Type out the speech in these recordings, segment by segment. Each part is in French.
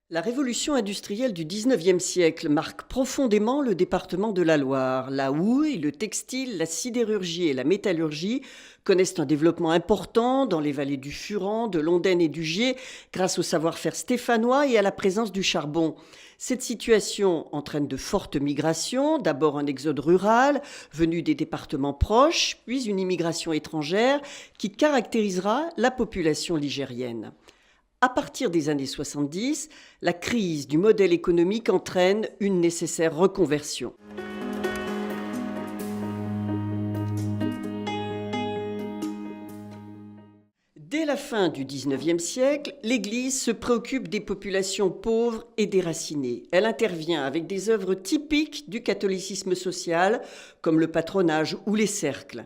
La révolution industrielle du 19e siècle marque profondément le département de la Loire. La houille, le textile, la sidérurgie et la métallurgie connaissent un développement important dans les vallées du Furan, de l'Ondaine et du Gier grâce au savoir-faire stéphanois et à la présence du charbon. Cette situation entraîne de fortes migrations, d'abord un exode rural venu des départements proches, puis une immigration étrangère qui caractérisera la population ligérienne. À partir des années 70, la crise du modèle économique entraîne une nécessaire reconversion. Dès la fin du XIXe siècle, l'Église se préoccupe des populations pauvres et déracinées. Elle intervient avec des œuvres typiques du catholicisme social, comme le patronage ou les cercles.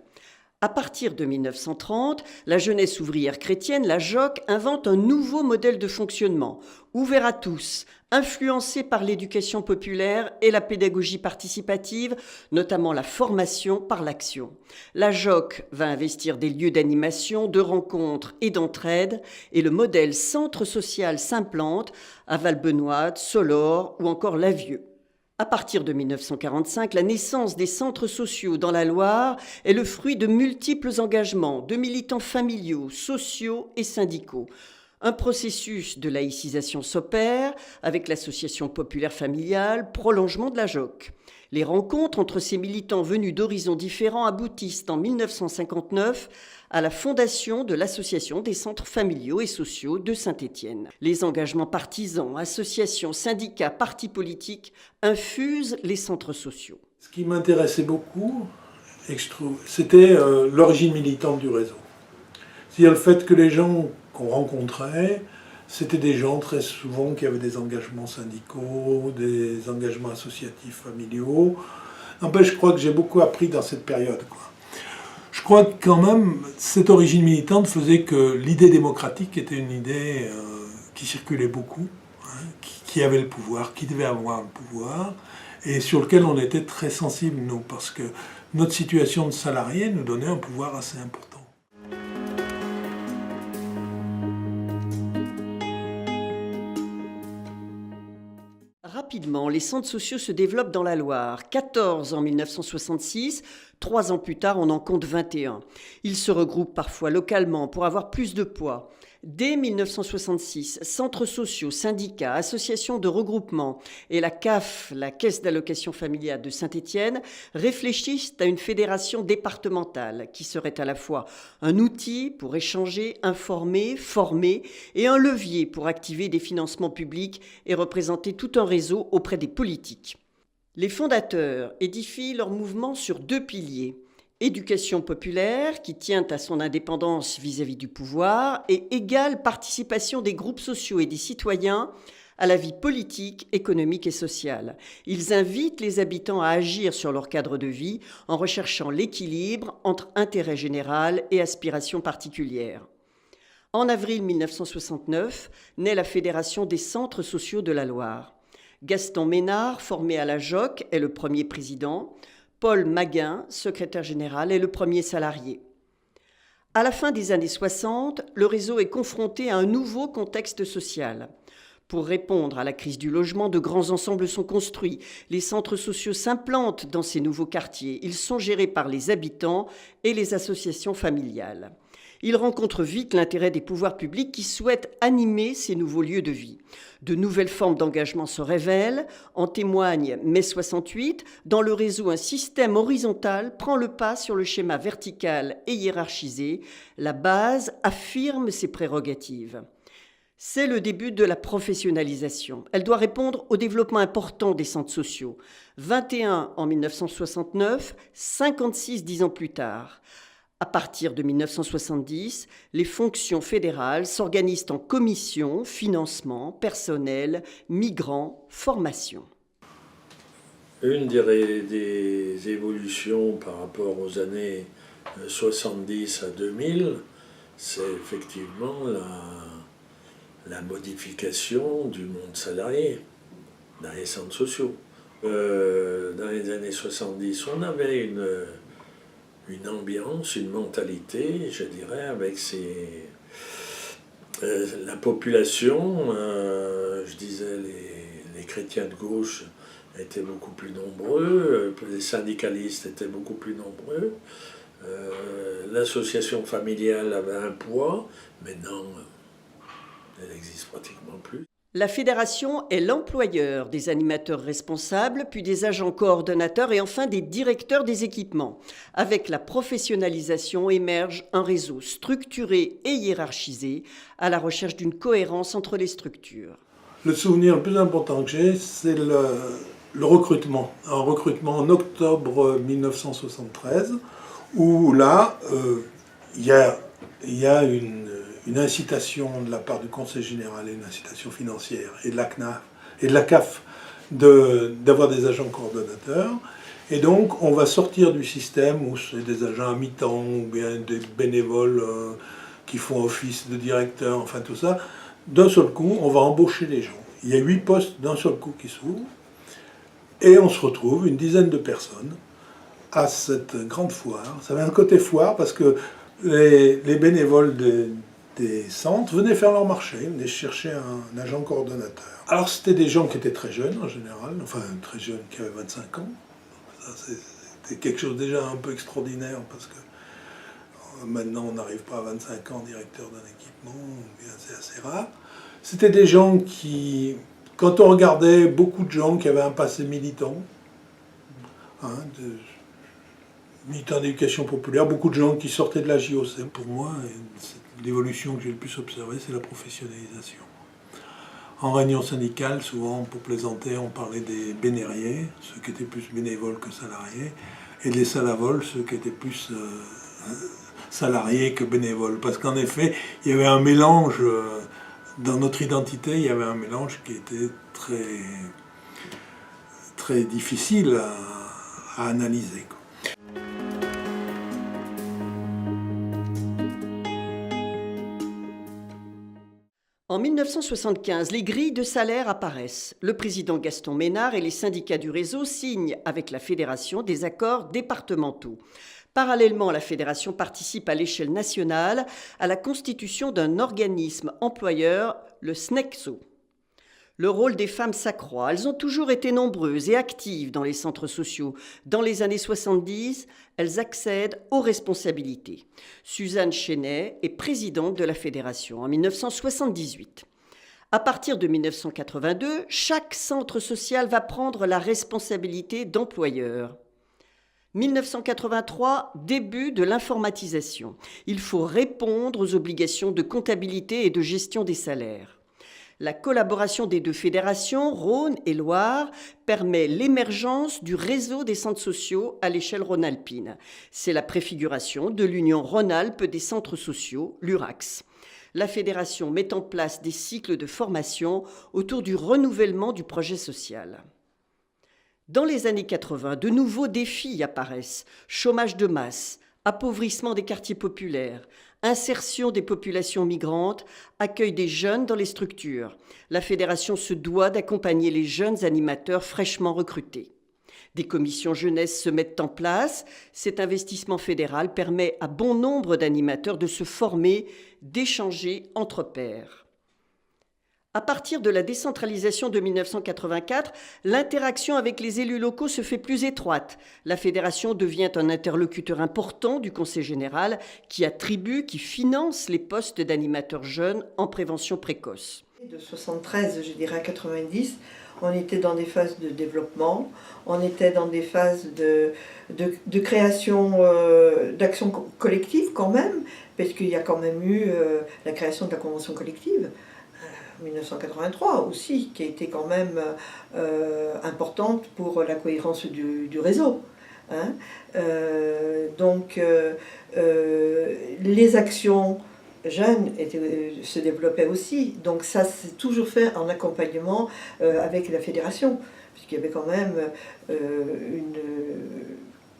À partir de 1930, la jeunesse ouvrière chrétienne, la JOC, invente un nouveau modèle de fonctionnement, ouvert à tous, influencé par l'éducation populaire et la pédagogie participative, notamment la formation par l'action. La JOC va investir des lieux d'animation, de rencontres et d'entraide, et le modèle centre social s'implante à Valbenoît, Solor ou encore Lavieux. À partir de 1945, la naissance des centres sociaux dans la Loire est le fruit de multiples engagements de militants familiaux, sociaux et syndicaux. Un processus de laïcisation s'opère avec l'association populaire familiale, prolongement de la JOC. Les rencontres entre ces militants venus d'horizons différents aboutissent en 1959 à la fondation de l'Association des centres familiaux et sociaux de Saint-Étienne. Les engagements partisans, associations, syndicats, partis politiques infusent les centres sociaux. Ce qui m'intéressait beaucoup, c'était l'origine militante du réseau. C'est-à-dire le fait que les gens qu'on rencontrait, c'était des gens très souvent qui avaient des engagements syndicaux, des engagements associatifs familiaux. Je crois que j'ai beaucoup appris dans cette période, quoi. Je crois que quand même, cette origine militante faisait que l'idée démocratique était une idée qui circulait beaucoup, hein, qui avait le pouvoir, qui devait avoir le pouvoir, et sur lequel on était très sensibles, nous, parce que notre situation de salarié nous donnait un pouvoir assez important. Rapidement, les centres sociaux se développent dans la Loire. 14 en 1966, 3 ans plus tard, on en compte 21. Ils se regroupent parfois localement pour avoir plus de poids. Dès 1966, centres sociaux, syndicats, associations de regroupement et la CAF, la Caisse d'allocation familiale de Saint-Étienne, réfléchissent à une fédération départementale qui serait à la fois un outil pour échanger, informer, former et un levier pour activer des financements publics et représenter tout un réseau auprès des politiques. Les fondateurs édifient leur mouvement sur 2 piliers. Éducation populaire, qui tient à son indépendance vis-à-vis du pouvoir, et égale participation des groupes sociaux et des citoyens à la vie politique, économique et sociale. Ils invitent les habitants à agir sur leur cadre de vie en recherchant l'équilibre entre intérêt général et aspiration particulière. En avril 1969, naît la Fédération des centres sociaux de la Loire. Gaston Ménard, formé à la JOC, est le premier président. Paul Maguin, secrétaire général, est le premier salarié. À la fin des années 60, le réseau est confronté à un nouveau contexte social. Pour répondre à la crise du logement, de grands ensembles sont construits. Les centres sociaux s'implantent dans ces nouveaux quartiers. Ils sont gérés par les habitants et les associations familiales. Ils rencontrent vite l'intérêt des pouvoirs publics qui souhaitent animer ces nouveaux lieux de vie. De nouvelles formes d'engagement se révèlent, en témoigne mai 68. Dans le réseau, un système horizontal prend le pas sur le schéma vertical et hiérarchisé. La base affirme ses prérogatives. C'est le début de la professionnalisation. Elle doit répondre au développement important des centres sociaux. 21 en 1969, 56 10 ans plus tard. À partir de 1970, les fonctions fédérales s'organisent en commissions, financement, personnel, migrants, formation. Une des évolutions par rapport aux années 70 à 2000, c'est effectivement la modification du monde salarié dans les centres sociaux. Dans les années 70, on avait une ambiance, une mentalité, je dirais, avec la population, je disais chrétiens de gauche étaient beaucoup plus nombreux, les syndicalistes étaient beaucoup plus nombreux, l'association familiale avait un poids, maintenant elle n'existe pratiquement plus. La fédération est l'employeur des animateurs responsables, puis des agents coordonnateurs et enfin des directeurs des équipements. Avec la professionnalisation émerge un réseau structuré et hiérarchisé à la recherche d'une cohérence entre les structures. Le souvenir le plus important que j'ai, c'est le recrutement. Un recrutement en octobre 1973, où là, il y a une incitation de la part du Conseil général et une incitation financière et de la CNAF et de la CAF d'avoir des agents coordonnateurs. Et donc on va sortir du système où c'est des agents à mi-temps ou bien des bénévoles qui font office de directeur, enfin tout ça. D'un seul coup, on va embaucher les gens. Il y a 8 postes d'un seul coup qui s'ouvrent et on se retrouve, une dizaine de personnes, à cette grande foire. Ça avait un côté foire parce que les bénévoles des centres venaient faire leur marché, venaient chercher un agent coordonnateur. Alors c'était des gens qui étaient très jeunes en général, enfin très jeunes, qui avaient 25 ans. Ça, c'était quelque chose déjà un peu extraordinaire parce que maintenant on n'arrive pas à 25 ans directeur d'un équipement, c'est assez rare. C'était des gens qui, quand on regardait, beaucoup de gens qui avaient un passé militant, militants d'éducation populaire, beaucoup de gens qui sortaient de la JOC. Pour moi, l'évolution que j'ai le plus observée, c'est la professionnalisation. En réunion syndicale, souvent, pour plaisanter, on parlait des bénériers, ceux qui étaient plus bénévoles que salariés, et des salavoles, ceux qui étaient plus salariés que bénévoles. Parce qu'en effet, il y avait un mélange, dans notre identité, il y avait un mélange qui était très, très difficile à analyser, quoi. En 1975, les grilles de salaire apparaissent. Le président Gaston Ménard et les syndicats du réseau signent avec la fédération des accords départementaux. Parallèlement, la fédération participe à l'échelle nationale à la constitution d'un organisme employeur, le SNECSO. Le rôle des femmes s'accroît. Elles ont toujours été nombreuses et actives dans les centres sociaux. Dans les années 70, elles accèdent aux responsabilités. Suzanne Chenet est présidente de la fédération en 1978. À partir de 1982, chaque centre social va prendre la responsabilité d'employeur. 1983, début de l'informatisation. Il faut répondre aux obligations de comptabilité et de gestion des salaires. La collaboration des deux fédérations, Rhône et Loire, permet l'émergence du réseau des centres sociaux à l'échelle rhône-alpine. C'est la préfiguration de l'Union Rhône-Alpes des centres sociaux, l'URAX. La fédération met en place des cycles de formation autour du renouvellement du projet social. Dans les années 80, de nouveaux défis apparaissent. Chômage de masse, appauvrissement des quartiers populaires, insertion des populations migrantes, accueil des jeunes dans les structures. La fédération se doit d'accompagner les jeunes animateurs fraîchement recrutés. Des commissions jeunesse se mettent en place. Cet investissement fédéral permet à bon nombre d'animateurs de se former, d'échanger entre pairs. À partir de la décentralisation de 1984, l'interaction avec les élus locaux se fait plus étroite. La fédération devient un interlocuteur important du Conseil général qui attribue, qui finance les postes d'animateurs jeunes en prévention précoce. De 73, je dirais, à 90, on était dans des phases de développement, on était dans des phases de création d'actions collectives quand même, parce qu'il y a quand même eu la création de la convention collective. 1983 aussi, qui a été quand même importante pour la cohérence du réseau. Hein. Les actions jeunes se développaient aussi, donc ça s'est toujours fait en accompagnement avec la fédération, puisqu'il y avait quand même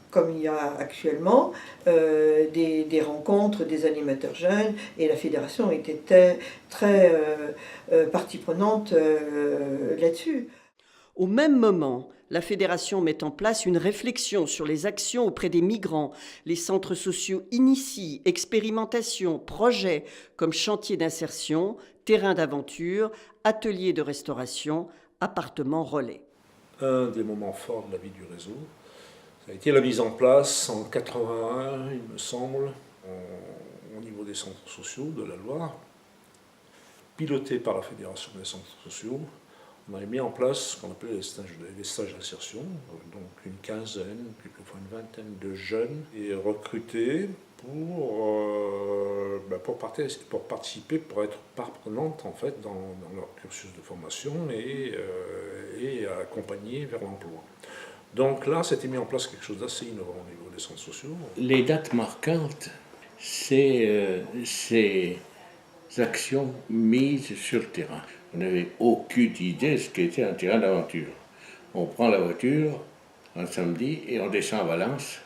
comme il y a actuellement, des rencontres des animateurs jeunes, et la fédération était très partie prenante là-dessus. Au même moment, la fédération met en place une réflexion sur les actions auprès des migrants. Les centres sociaux initient expérimentations, projets comme chantier d'insertion, terrain d'aventure, ateliers de restauration, appartement relais. Un des moments forts de la vie du réseau, ça a été la mise en place en 81, il me semble, au niveau des centres sociaux de la Loire, piloté par la Fédération des centres sociaux. On avait mis en place ce qu'on appelait les stages d'insertion, donc une quinzaine, quelquefois une vingtaine de jeunes, et recrutés pour participer, pour être part prenante en fait, dans leur cursus de formation et accompagner vers l'emploi. Donc là, c'était mis en place quelque chose d'assez innovant au niveau des centres sociaux. Les dates marquantes, c'est ces actions mises sur le terrain. On n'avait aucune idée de ce qu'était un terrain d'aventure. On prend la voiture un samedi et on descend à Valence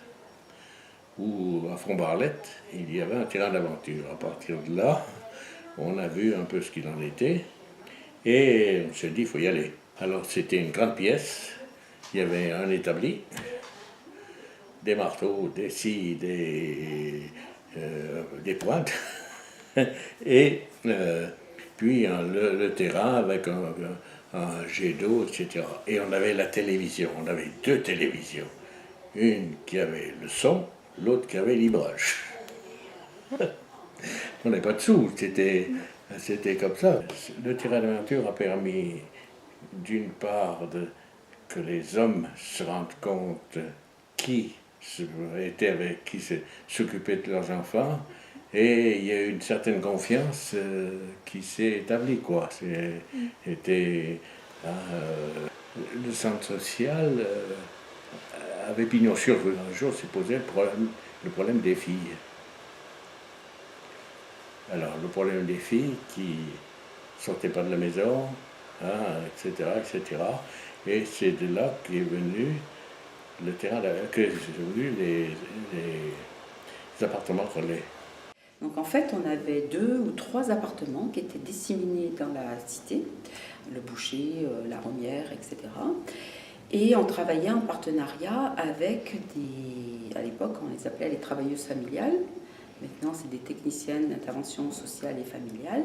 ou à Font-Barlette, il y avait un terrain d'aventure. À partir de là, on a vu un peu ce qu'il en était et on s'est dit il faut y aller. Alors c'était une grande pièce, il y avait un établi, des marteaux, des scies, des pointes et puis le terrain avec un jet d'eau, etc. Et on avait la télévision, on avait 2 télévisions. Une qui avait le son, l'autre qui avait l'image. On n'avait pas de sous, c'était comme ça. Le terrain d'aventure a permis, d'une part, que les hommes se rendent compte qui s'occupaient de leurs enfants, et il y a eu une certaine confiance qui s'est établie, quoi. Le centre social avait pignon sur rue. Un jour s'est posé le problème des filles. Alors, le problème des filles qui ne sortaient pas de la maison, etc., etc. Et c'est de là qu'est venu le terrain, que c'est venu les appartements relais. Donc en fait, on avait 2 ou 3 appartements qui étaient disséminés dans la cité, le Boucher, la Romière, etc. Et on travaillait en partenariat avec à l'époque, on les appelait les travailleuses familiales. Maintenant, c'est des techniciennes d'intervention sociale et familiale.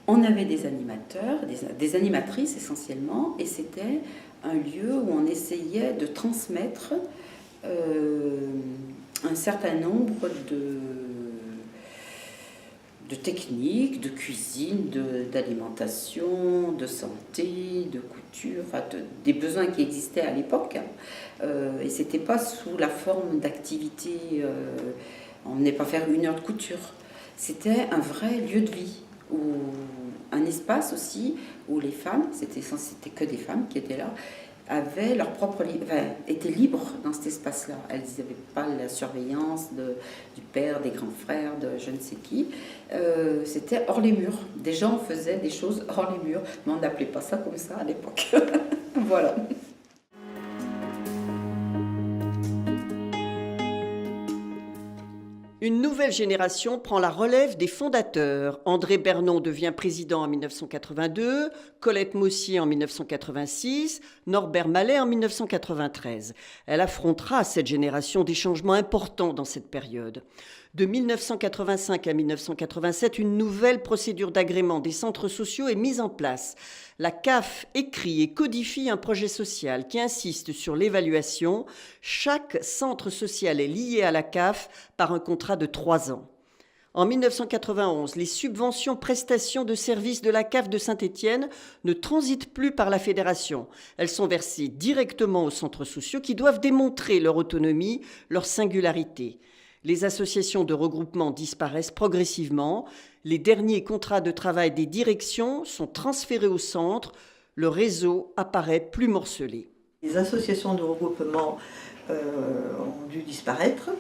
On avait des animateurs, des animatrices essentiellement, et c'était un lieu où on essayait de transmettre un certain nombre de techniques, de cuisine, d'alimentation, de santé, de couture, enfin des besoins qui existaient à l'époque. Et c'était pas sous la forme d'activité, on venait pas faire 1 heure de couture. C'était un vrai lieu de vie, un espace aussi où les femmes, c'était que des femmes qui étaient là, avaient leur propre étaient libres dans cet espace-là. Elles n'avaient pas la surveillance du père, des grands frères, de je ne sais qui. C'était hors les murs. Des gens faisaient des choses hors les murs, mais on n'appelait pas ça comme ça à l'époque. Voilà. Une nouvelle génération prend la relève des fondateurs. André Bernon devient président en 1982, Colette Maussier en 1986, Norbert Mallet en 1993. Elle affrontera cette génération des changements importants dans cette période. De 1985 à 1987, une nouvelle procédure d'agrément des centres sociaux est mise en place. La CAF écrit et codifie un projet social qui insiste sur l'évaluation. Chaque centre social est lié à la CAF par un contrat de 3 ans. En 1991, les subventions prestations de services de la CAF de Saint-Étienne ne transitent plus par la fédération. Elles sont versées directement aux centres sociaux qui doivent démontrer leur autonomie, leur singularité. Les associations de regroupement disparaissent progressivement. Les derniers contrats de travail des directions sont transférés au centre. Le réseau apparaît plus morcelé. Les associations de regroupement ont dû disparaître.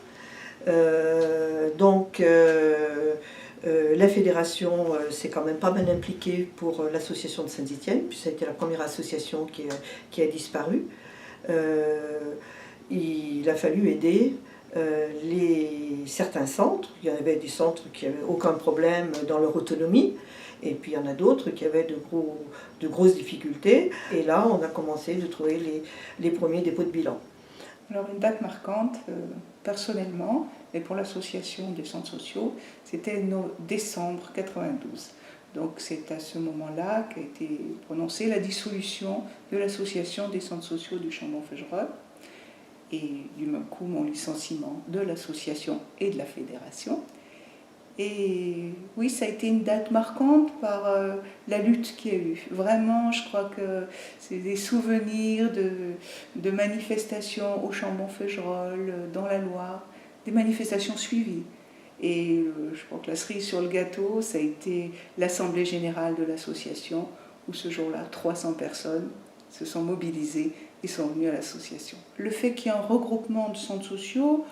La fédération s'est quand même pas mal impliquée pour l'association de Saint-Étienne, puis ça a été la première association qui a disparu. Il a fallu aider certains centres. Il y avait des centres qui n'avaient aucun problème dans leur autonomie, et puis il y en a d'autres qui avaient de grosses difficultés. Et là, on a commencé de trouver les premiers dépôts de bilan. Alors une date marquante, personnellement, et pour l'association des centres sociaux, c'était décembre 92. Donc c'est à ce moment-là qu'a été prononcée la dissolution de l'association des centres sociaux du Chambon-Feugerolles et du même coup mon licenciement de l'association et de la fédération. Et oui, ça a été une date marquante par la lutte qu'il y a eu. Vraiment, je crois que c'est des souvenirs de manifestations au Chambon-Feugerolles, dans la Loire, des manifestations suivies. Et je crois que la cerise sur le gâteau, ça a été l'Assemblée générale de l'association, où ce jour-là, 300 personnes se sont mobilisées et sont venues à l'association. Le fait qu'il y ait un regroupement de centres sociaux,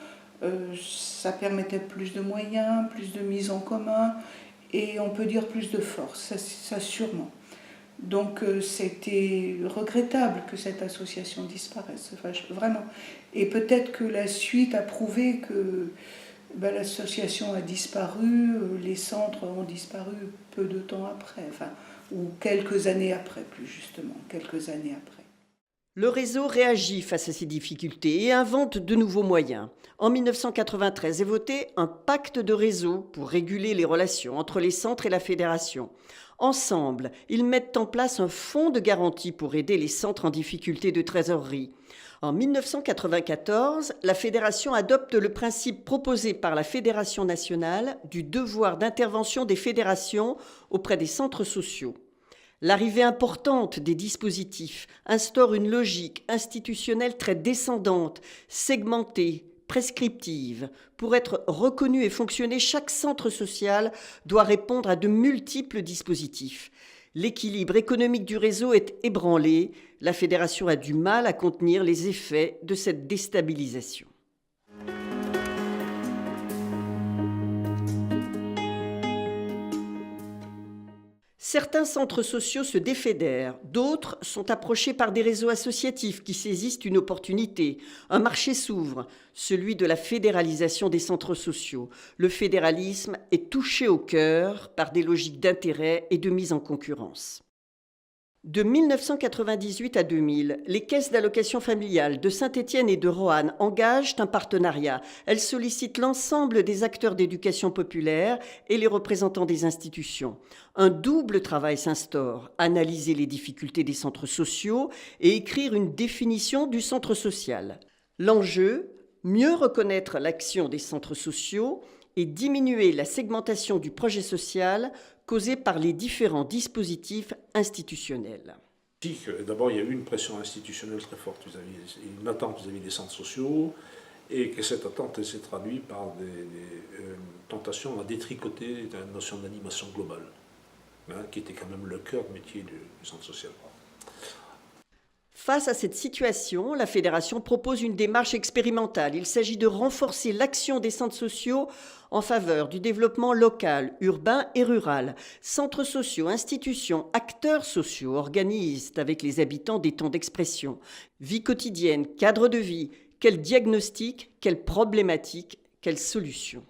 ça permettait plus de moyens, plus de mise en commun et on peut dire plus de force, ça sûrement. Donc c'était regrettable que cette association disparaisse, enfin, vraiment. Et peut-être que la suite a prouvé que l'association a disparu, les centres ont disparu peu de temps après, enfin, ou quelques années après plus justement, quelques années après. Le réseau réagit face à ces difficultés et invente de nouveaux moyens. En 1993 est voté un pacte de réseau pour réguler les relations entre les centres et la fédération. Ensemble, ils mettent en place un fonds de garantie pour aider les centres en difficulté de trésorerie. En 1994, la fédération adopte le principe proposé par la Fédération nationale du devoir d'intervention des fédérations auprès des centres sociaux. L'arrivée importante des dispositifs instaure une logique institutionnelle très descendante, segmentée, prescriptive. Pour être reconnu et fonctionner, chaque centre social doit répondre à de multiples dispositifs. L'équilibre économique du réseau est ébranlé. La fédération a du mal à contenir les effets de cette déstabilisation. Certains centres sociaux se défédèrent, d'autres sont approchés par des réseaux associatifs qui saisissent une opportunité. Un marché s'ouvre, celui de la fédéralisation des centres sociaux. Le fédéralisme est touché au cœur par des logiques d'intérêt et de mise en concurrence. De 1998 à 2000, les caisses d'allocation familiale de Saint-Étienne et de Roanne engagent un partenariat. Elles sollicitent l'ensemble des acteurs d'éducation populaire et les représentants des institutions. Un double travail s'instaure, analyser les difficultés des centres sociaux et écrire une définition du centre social. L'enjeu, mieux reconnaître l'action des centres sociaux et diminuer la segmentation du projet social causée par les différents dispositifs institutionnels. D'abord, il y a eu une pression institutionnelle très forte, une attente vis-à-vis des centres sociaux, et que cette attente s'est traduite par des tentations à détricoter la notion d'animation globale, qui était quand même le cœur de métier du centre social. Face à cette situation, la fédération propose une démarche expérimentale. Il s'agit de renforcer l'action des centres sociaux en faveur du développement local, urbain et rural. Centres sociaux, institutions, acteurs sociaux organisent avec les habitants des temps d'expression. Vie quotidienne, cadre de vie, quel diagnostic, quelles problématiques, quelles solutions.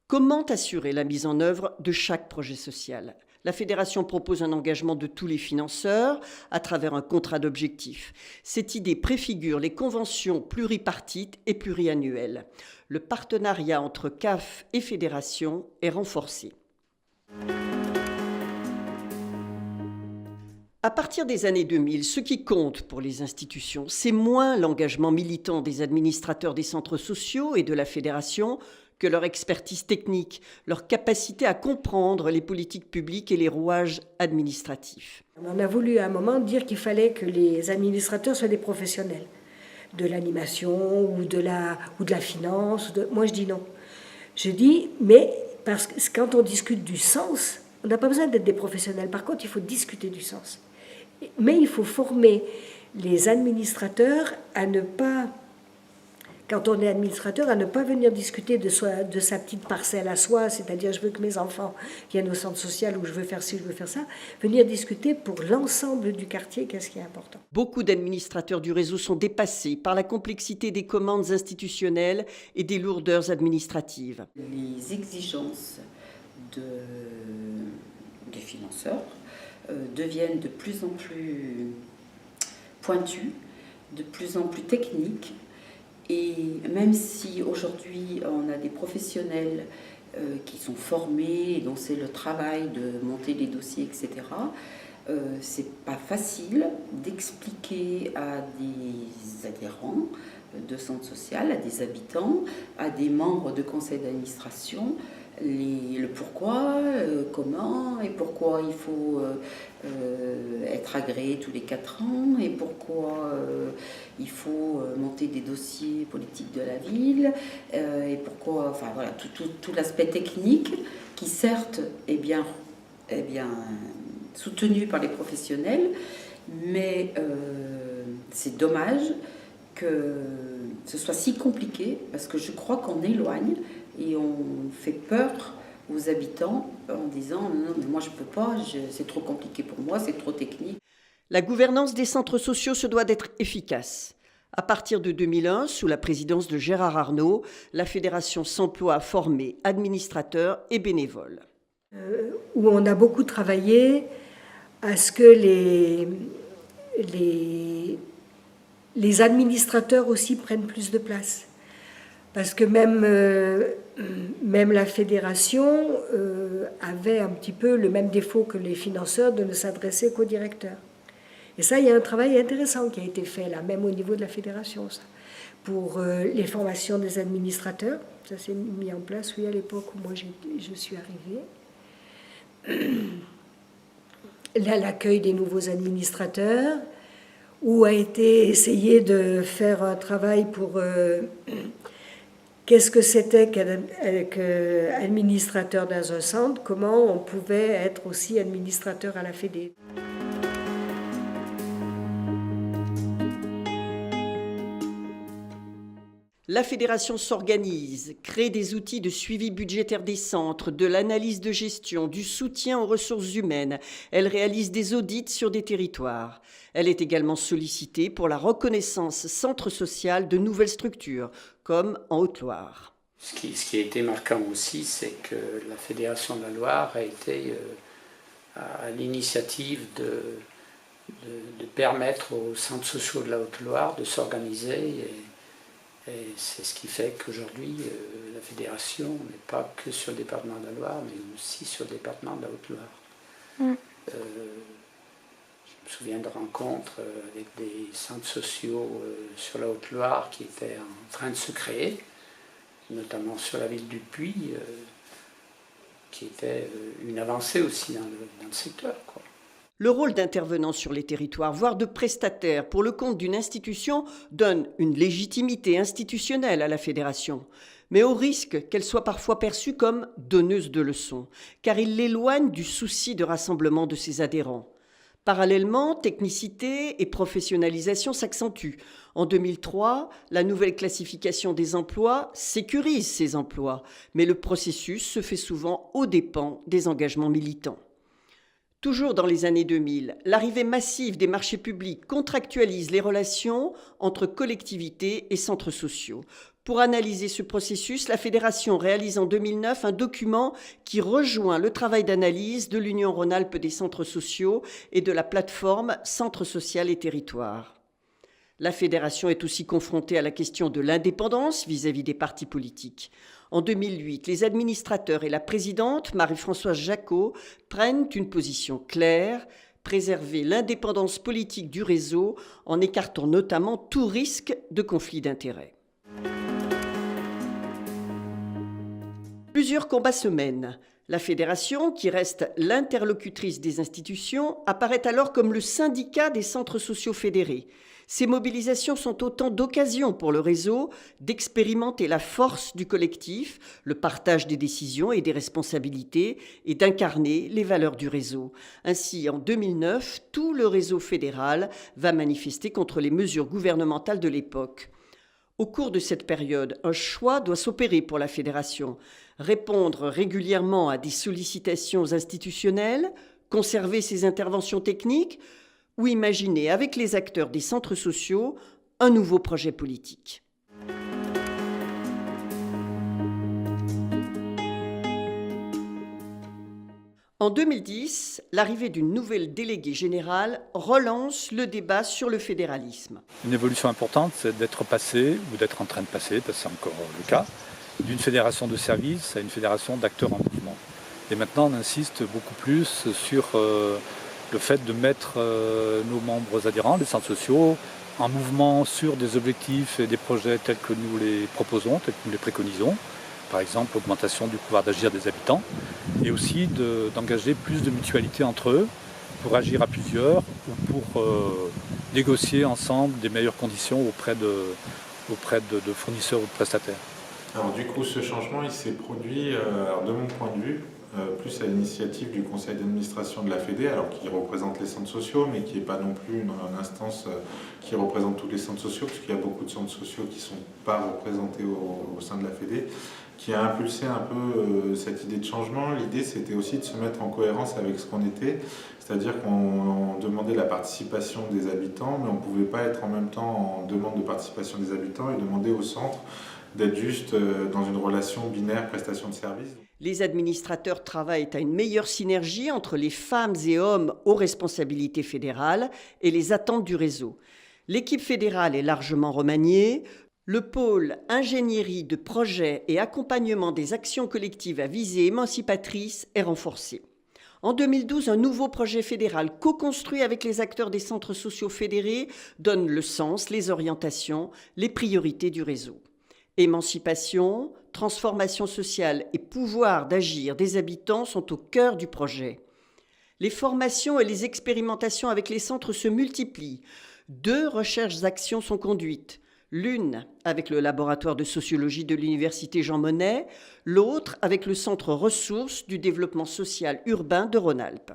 Comment assurer la mise en œuvre de chaque projet social ? La fédération propose un engagement de tous les financeurs à travers un contrat d'objectifs. Cette idée préfigure les conventions pluripartites et pluriannuelles. Le partenariat entre CAF et fédération est renforcé. À partir des années 2000, ce qui compte pour les institutions, c'est moins l'engagement militant des administrateurs des centres sociaux et de la fédération que leur expertise technique, leur capacité à comprendre les politiques publiques et les rouages administratifs. On a voulu à un moment dire qu'il fallait que les administrateurs soient des professionnels de l'animation ou de la finance. Moi, je dis non. Je dis, mais parce que quand on discute du sens, on n'a pas besoin d'être des professionnels. Par contre, il faut discuter du sens. Mais il faut former les administrateurs à ne pas... Quand on est administrateur, à ne pas venir discuter de sa petite parcelle à soi, c'est-à-dire je veux que mes enfants viennent au centre social ou je veux faire ci, je veux faire ça, venir discuter pour l'ensemble du quartier, qu'est-ce qui est important. Beaucoup d'administrateurs du réseau sont dépassés par la complexité des commandes institutionnelles et des lourdeurs administratives. Les exigences des financeurs deviennent de plus en plus pointues, de plus en plus techniques. Et même si aujourd'hui on a des professionnels qui sont formés, dont c'est le travail de monter les dossiers, etc. C'est pas facile d'expliquer à des adhérents de centre social, à des habitants, à des membres de conseil d'administration, le pourquoi, comment, et pourquoi il faut être agréé tous les 4 ans, et pourquoi il faut monter des dossiers politiques de la ville, et pourquoi, enfin voilà, tout l'aspect technique qui certes est bien soutenu par les professionnels, mais c'est dommage que ce soit si compliqué, parce que je crois qu'on éloigne et on fait peur aux habitants en disant non, mais moi je peux pas, c'est trop compliqué pour moi, c'est trop technique. La gouvernance des centres sociaux se doit d'être efficace. À partir de 2001, sous la présidence de Gérard Arnault, la fédération s'emploie à former administrateurs et bénévoles. Où on a beaucoup travaillé à ce que les administrateurs aussi prennent plus de place. Parce que même la fédération avait un petit peu le même défaut que les financeurs de ne s'adresser qu'aux directeurs. Et ça, il y a un travail intéressant qui a été fait là, même au niveau de la fédération, ça. Pour les formations des administrateurs. Ça s'est mis en place, oui, à l'époque où moi je suis arrivée. Là, l'accueil des nouveaux administrateurs, où a été essayé de faire un travail pour qu'est-ce que c'était qu'administrateur dans un centre, comment on pouvait être aussi administrateur à la Fédé. La fédération s'organise, crée des outils de suivi budgétaire des centres, de l'analyse de gestion, du soutien aux ressources humaines. Elle réalise des audits sur des territoires. Elle est également sollicitée pour la reconnaissance centre social de nouvelles structures, comme en Haute-Loire. Ce qui a été marquant aussi, c'est que la Fédération de la Loire a été à l'initiative de permettre aux centres sociaux de la Haute-Loire de s'organiser. Et c'est ce qui fait qu'aujourd'hui, la fédération n'est pas que sur le département de la Loire, mais aussi sur le département de la Haute-Loire. Je me souviens de rencontres avec des centres sociaux sur la Haute-Loire qui étaient en train de se créer, notamment sur la ville du Puy, qui était une avancée aussi dans le secteur, quoi. Le rôle d'intervenant sur les territoires, voire de prestataire pour le compte d'une institution, donne une légitimité institutionnelle à la fédération, mais au risque qu'elle soit parfois perçue comme donneuse de leçons, car il l'éloigne du souci de rassemblement de ses adhérents. Parallèlement, technicité et professionnalisation s'accentuent. En 2003, la nouvelle classification des emplois sécurise ces emplois, mais le processus se fait souvent aux dépens des engagements militants. Toujours dans les années 2000, l'arrivée massive des marchés publics contractualise les relations entre collectivités et centres sociaux. Pour analyser ce processus, la Fédération réalise en 2009 un document qui rejoint le travail d'analyse de l'Union Rhône-Alpes des centres sociaux et de la plateforme Centres social et territoires. La Fédération est aussi confrontée à la question de l'indépendance vis-à-vis des partis politiques. En 2008, les administrateurs et la présidente, Marie-Françoise Jacot, prennent une position claire, préserver l'indépendance politique du réseau en écartant notamment tout risque de conflit d'intérêts. Plusieurs combats se mènent. La fédération, qui reste l'interlocutrice des institutions, apparaît alors comme le syndicat des centres sociaux fédérés. Ces mobilisations sont autant d'occasions pour le réseau d'expérimenter la force du collectif, le partage des décisions et des responsabilités, et d'incarner les valeurs du réseau. Ainsi, en 2009, tout le réseau fédéral va manifester contre les mesures gouvernementales de l'époque. Au cours de cette période, un choix doit s'opérer pour la fédération. Répondre régulièrement à des sollicitations institutionnelles, conserver ses interventions techniques, ou imaginer avec les acteurs des centres sociaux un nouveau projet politique. En 2010, l'arrivée d'une nouvelle déléguée générale relance le débat sur le fédéralisme. Une évolution importante, c'est d'être passé, ou d'être en train de passer, parce que c'est encore le cas, d'une fédération de services à une fédération d'acteurs en mouvement. Et maintenant, on insiste beaucoup plus sur le fait de mettre nos membres adhérents, les centres sociaux, en mouvement sur des objectifs et des projets tels que nous les proposons, tels que nous les préconisons. Par exemple, l'augmentation du pouvoir d'agir des habitants, et aussi d'engager plus de mutualité entre eux pour agir à plusieurs ou pour négocier ensemble des meilleures conditions auprès de fournisseurs ou de prestataires. Alors du coup, ce changement, il s'est produit, alors, de mon point de vue, plus à l'initiative du conseil d'administration de la Fédé, alors qui représente les centres sociaux, mais qui n'est pas non plus une instance qui représente tous les centres sociaux, parce qu'il y a beaucoup de centres sociaux qui ne sont pas représentés au sein de la Fédé, qui a impulsé un peu cette idée de changement. L'idée, c'était aussi de se mettre en cohérence avec ce qu'on était, c'est-à-dire qu'on demandait la participation des habitants, mais on ne pouvait pas être en même temps en demande de participation des habitants et demander au centre d'être juste dans une relation binaire prestation de service. Les administrateurs travaillent à une meilleure synergie entre les femmes et hommes aux responsabilités fédérales et les attentes du réseau. L'équipe fédérale est largement remaniée. Le pôle ingénierie de projet et accompagnement des actions collectives à visée émancipatrice est renforcé. En 2012, un nouveau projet fédéral co-construit avec les acteurs des centres sociaux fédérés donne le sens, les orientations, les priorités du réseau. Émancipation, transformation sociale et pouvoir d'agir des habitants sont au cœur du projet. Les formations et les expérimentations avec les centres se multiplient. 2 recherches-actions sont conduites. L'une avec le laboratoire de sociologie de l'université Jean Monnet, l'autre avec le centre ressources du développement social urbain de Rhône-Alpes.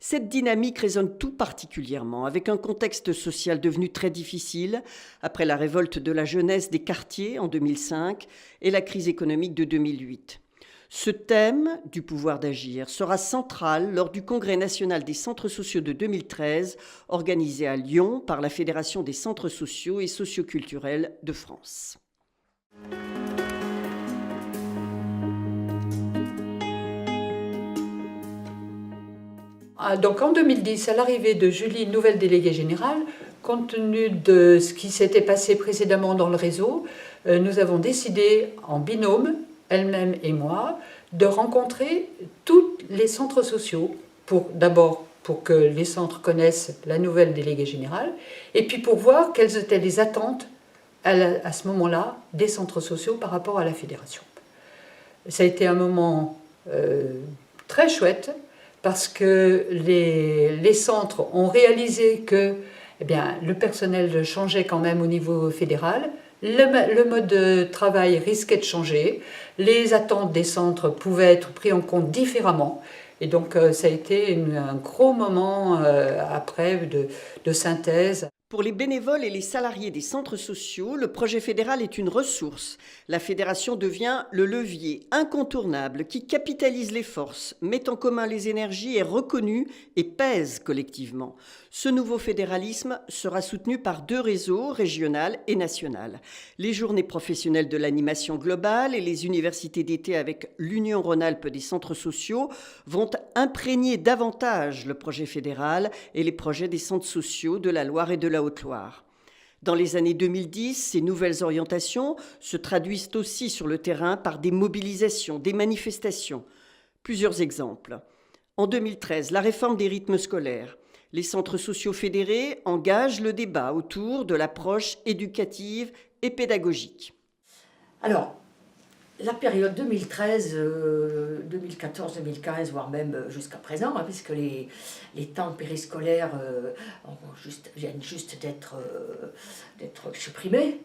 Cette dynamique résonne tout particulièrement avec un contexte social devenu très difficile après la révolte de la jeunesse des quartiers en 2005 et la crise économique de 2008. Ce thème du pouvoir d'agir sera central lors du Congrès national des centres sociaux de 2013, organisé à Lyon par la Fédération des centres sociaux et socioculturels de France. Donc en 2010, à l'arrivée de Julie, nouvelle déléguée générale, compte tenu de ce qui s'était passé précédemment dans le réseau, nous avons décidé en binôme, elle-même et moi, de rencontrer tous les centres sociaux, d'abord pour que les centres connaissent la nouvelle déléguée générale, et puis pour voir quelles étaient les attentes à ce moment-là des centres sociaux par rapport à la fédération. Ça a été un moment très chouette, parce que les centres ont réalisé que le personnel changeait quand même au niveau fédéral, le mode de travail risquait de changer, les attentes des centres pouvaient être prises en compte différemment, et donc ça a été un gros moment après de synthèse. Pour les bénévoles et les salariés des centres sociaux, le projet fédéral est une ressource. La fédération devient le levier incontournable qui capitalise les forces, met en commun les énergies, est reconnu et pèse collectivement. Ce nouveau fédéralisme sera soutenu par 2 réseaux, régional et national. Les journées professionnelles de l'animation globale et les universités d'été avec l'Union Rhône-Alpes des centres sociaux vont imprégner davantage le projet fédéral et les projets des centres sociaux de la Loire et de la Haute-Loire. Dans les années 2010, ces nouvelles orientations se traduisent aussi sur le terrain par des mobilisations, des manifestations. Plusieurs exemples. En 2013, la réforme des rythmes scolaires. Les centres sociaux fédérés engagent le débat autour de l'approche éducative et pédagogique. Alors, la période 2013, 2014, 2015, voire même jusqu'à présent, puisque les temps périscolaires viennent juste d'être supprimés,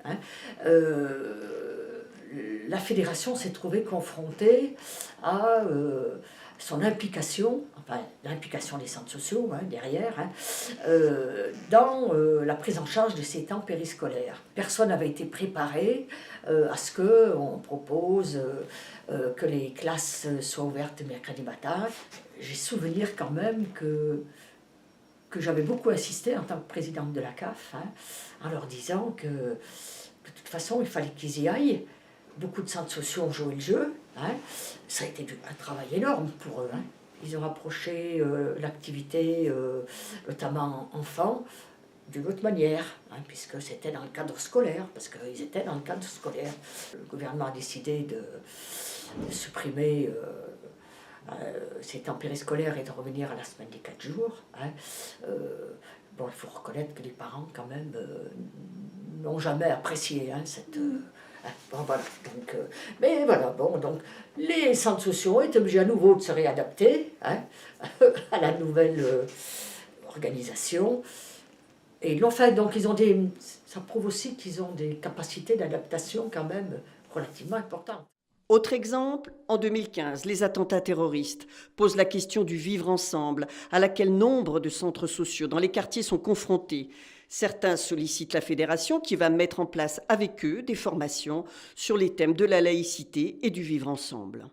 la fédération s'est trouvée confrontée à son implication, enfin l'implication des centres sociaux derrière, dans la prise en charge de ces temps périscolaires. Personne n'avait été préparé à ce qu'on propose que les classes soient ouvertes mercredi matin. J'ai souvenir quand même que j'avais beaucoup insisté en tant que présidente de la CAF, en leur disant que de toute façon il fallait qu'ils y aillent. Beaucoup de centres sociaux ont joué le jeu. Ça a été un travail énorme pour eux. Ils ont rapproché l'activité, notamment enfants, d'une autre manière, puisque c'était dans le cadre scolaire, parce qu'ils étaient dans le cadre scolaire. Le gouvernement a décidé de supprimer ces temps périscolaires et de revenir à la semaine des 4 jours. Bon, il faut reconnaître que les parents, quand même, n'ont jamais apprécié cette... bon, voilà. Donc, mais voilà, bon, donc les centres sociaux étaient obligés à nouveau de se réadapter à la nouvelle organisation. Et ils l'ont fait, donc ils ont ça prouve aussi qu'ils ont des capacités d'adaptation quand même relativement importantes. Autre exemple, en 2015, les attentats terroristes posent la question du vivre ensemble, à laquelle nombre de centres sociaux dans les quartiers sont confrontés. Certains sollicitent la fédération qui va mettre en place avec eux des formations sur les thèmes de la laïcité et du vivre ensemble.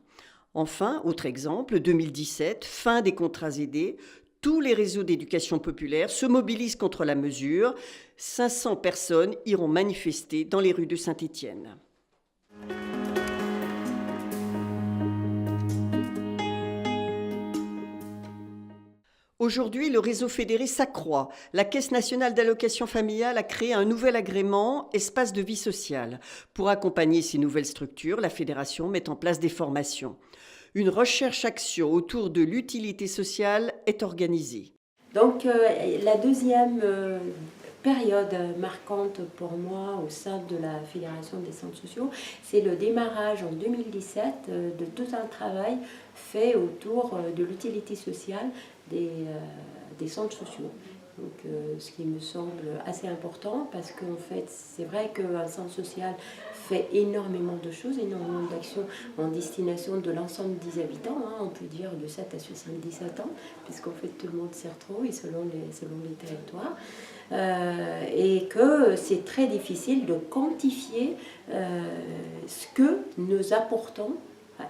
Enfin, autre exemple, 2017, fin des contrats aidés, tous les réseaux d'éducation populaire se mobilisent contre la mesure. 500 personnes iront manifester dans les rues de Saint-Étienne. Aujourd'hui, le réseau fédéré s'accroît. La Caisse nationale d'allocation familiale a créé un nouvel agrément, espace de vie sociale. Pour accompagner ces nouvelles structures, la fédération met en place des formations. Une recherche-action autour de l'utilité sociale est organisée. Donc la deuxième période marquante pour moi au sein de la Fédération des centres sociaux, c'est le démarrage en 2017 de tout un travail fait autour de l'utilité sociale des centres sociaux. Donc, ce qui me semble assez important parce qu'en fait c'est vrai qu'un centre social fait énormément de choses, énormément d'actions en destination de l'ensemble des habitants, on peut dire de 7 à 77 ans, puisqu'en fait tout le monde s'y retrouve et selon les territoires, et que c'est très difficile de quantifier ce que nous apportons,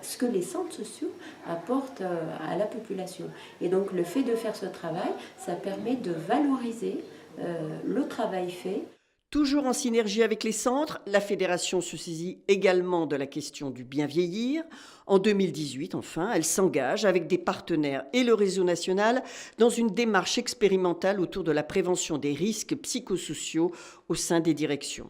ce que les centres sociaux apportent à la population. Et donc le fait de faire ce travail, ça permet de valoriser le travail fait. Toujours en synergie avec les centres, la fédération se saisit également de la question du bien vieillir. En 2018, enfin, elle s'engage avec des partenaires et le réseau national dans une démarche expérimentale autour de la prévention des risques psychosociaux au sein des directions.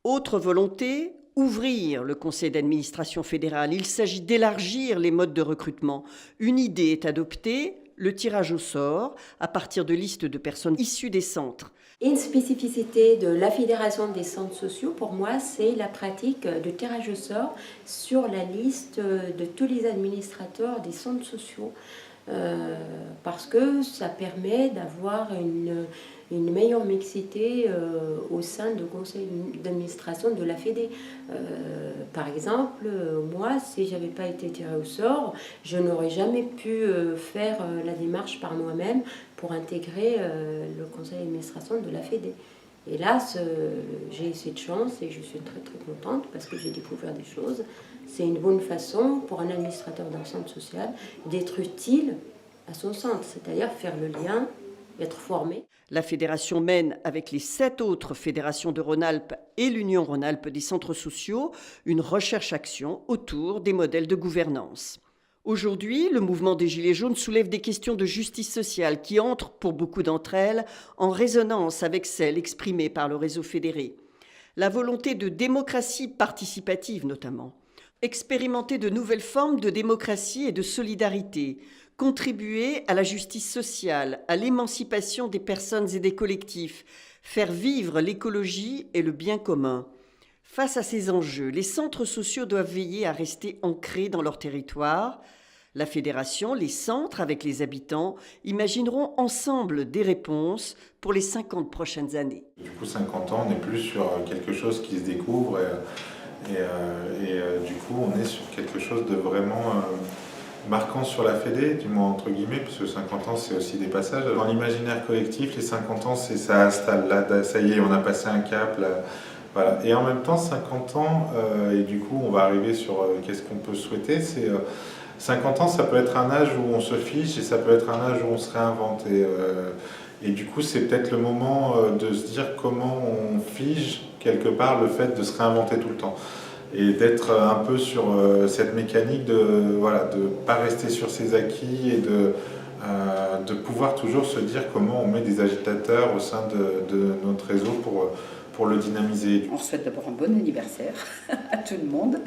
Autre volonté, ouvrir le conseil d'administration fédéral. Il s'agit d'élargir les modes de recrutement. Une idée est adoptée, le tirage au sort, à partir de listes de personnes issues des centres. Une spécificité de la Fédération des centres sociaux, pour moi, c'est la pratique de tirage au sort sur la liste de tous les administrateurs des centres sociaux, parce que ça permet d'avoir une meilleure mixité au sein du conseil d'administration de la Fédé. Par exemple, moi, si je n'avais pas été tirée au sort, je n'aurais jamais pu faire la démarche par moi-même pour intégrer le conseil d'administration de la Fédé. Et là, j'ai cette chance et je suis très très contente parce que j'ai découvert des choses. C'est une bonne façon pour un administrateur d'un centre social d'être utile à son centre, c'est-à-dire faire le lien, être formé. La fédération mène avec les 7 autres fédérations de Rhône-Alpes et l'Union Rhône-Alpes des centres sociaux une recherche-action autour des modèles de gouvernance. Aujourd'hui, le mouvement des Gilets jaunes soulève des questions de justice sociale qui entrent, pour beaucoup d'entre elles, en résonance avec celles exprimées par le réseau fédéré. La volonté de démocratie participative notamment. Expérimenter de nouvelles formes de démocratie et de solidarité. Contribuer à la justice sociale, à l'émancipation des personnes et des collectifs. Faire vivre l'écologie et le bien commun. Face à ces enjeux, les centres sociaux doivent veiller à rester ancrés dans leur territoire. La fédération, les centres avec les habitants, imagineront ensemble des réponses pour les 50 prochaines années. Du coup, 50 ans, on n'est plus sur quelque chose qui se découvre et du coup, on est sur quelque chose de vraiment marquant sur la Fédé, du moins entre guillemets, puisque 50 ans, c'est aussi des passages. Dans l'imaginaire collectif, les 50 ans, ça installe. Là, ça y est, on a passé un cap. Là. Voilà. Et en même temps, 50 ans, et du coup, on va arriver sur qu'est-ce qu'on peut souhaiter. 50 ans, ça peut être un âge où on se fiche et ça peut être un âge où on se réinvente. Et du coup, c'est peut-être le moment de se dire comment on fige quelque part le fait de se réinventer tout le temps. Et d'être un peu sur cette mécanique de ne pas rester sur ses acquis et de de pouvoir toujours se dire comment on met des agitateurs au sein de notre réseau pour le dynamiser. On souhaite d'abord un bon anniversaire à tout le monde,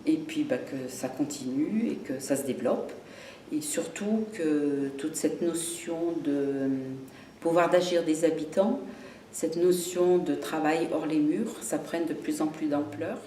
et puis que ça continue et que ça se développe, et surtout que toute cette notion de pouvoir d'agir des habitants, cette notion de travail hors les murs, ça prenne de plus en plus d'ampleur.